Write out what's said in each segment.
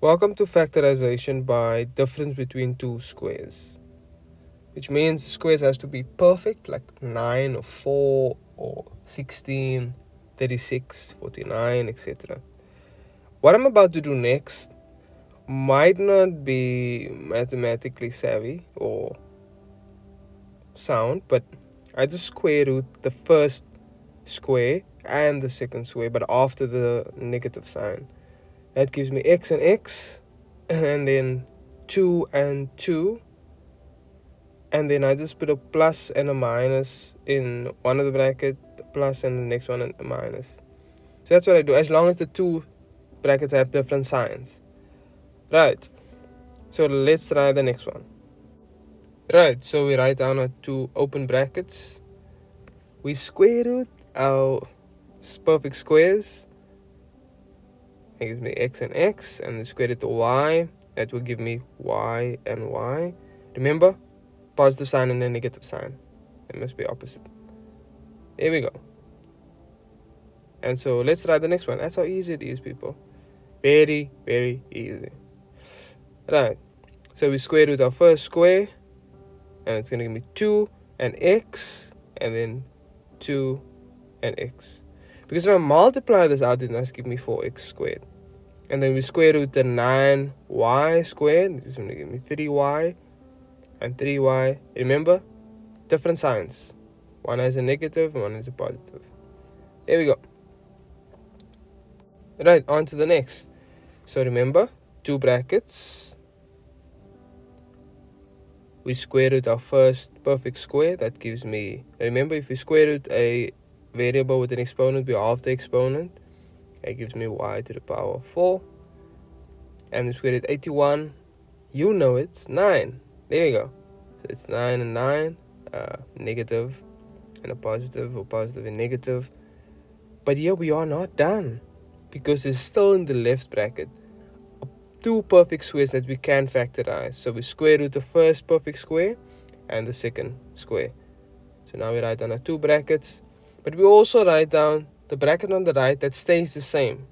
Welcome to factorization by difference between two squares, which means squares has to be perfect, like 9 or 4 or 16, 36, 49, etc. What I'm about to do next might not be mathematically savvy or sound, but I just square root the first square and the second square, but after the negative sign. That gives me x and x, and then 2 and 2, and then I just put a plus and a minus in one of the bracket, the plus, and the next one a minus. So that's what I do, as long as the two brackets have different signs. Right, so let's try the next one. Right, so we write down our two open brackets. We square root our perfect squares. That gives me x and x, and then square root to y. That will give me y and y. Remember, positive sign and a negative sign. It must be opposite. There we go. And so let's try the next one. That's how easy it is, people. Very, very easy. Right. So we square root our first square, and it's going to give me 2 and x, and then 2 and x. Because if I multiply this out, it must give me 4x squared. And then we square root the 9y squared. This is going to give me 3y and 3y. Remember, different signs. One has a negative and one has a positive. There we go. Right, on to the next. So remember, two brackets. We square root our first perfect square. That gives me, remember, if we square root a variable with an exponent, we halve the exponent. That gives me y to the power of 4. And we square root 81. You know it's 9. There we go. So it's 9 and 9. Negative and a positive, or positive and negative. But here we are not done, because there's still in the left bracket two perfect squares that we can factorize. So we square root the first perfect square and the second square. So now we write down our two brackets, but we also write down the bracket on the right that stays the same.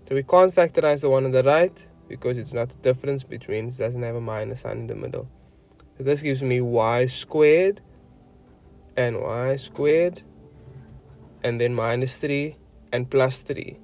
So we can't factorize the one on the right because it's not a difference between, it doesn't have a minus sign in the middle. So this gives me y squared and y squared, and then minus 3 and plus 3.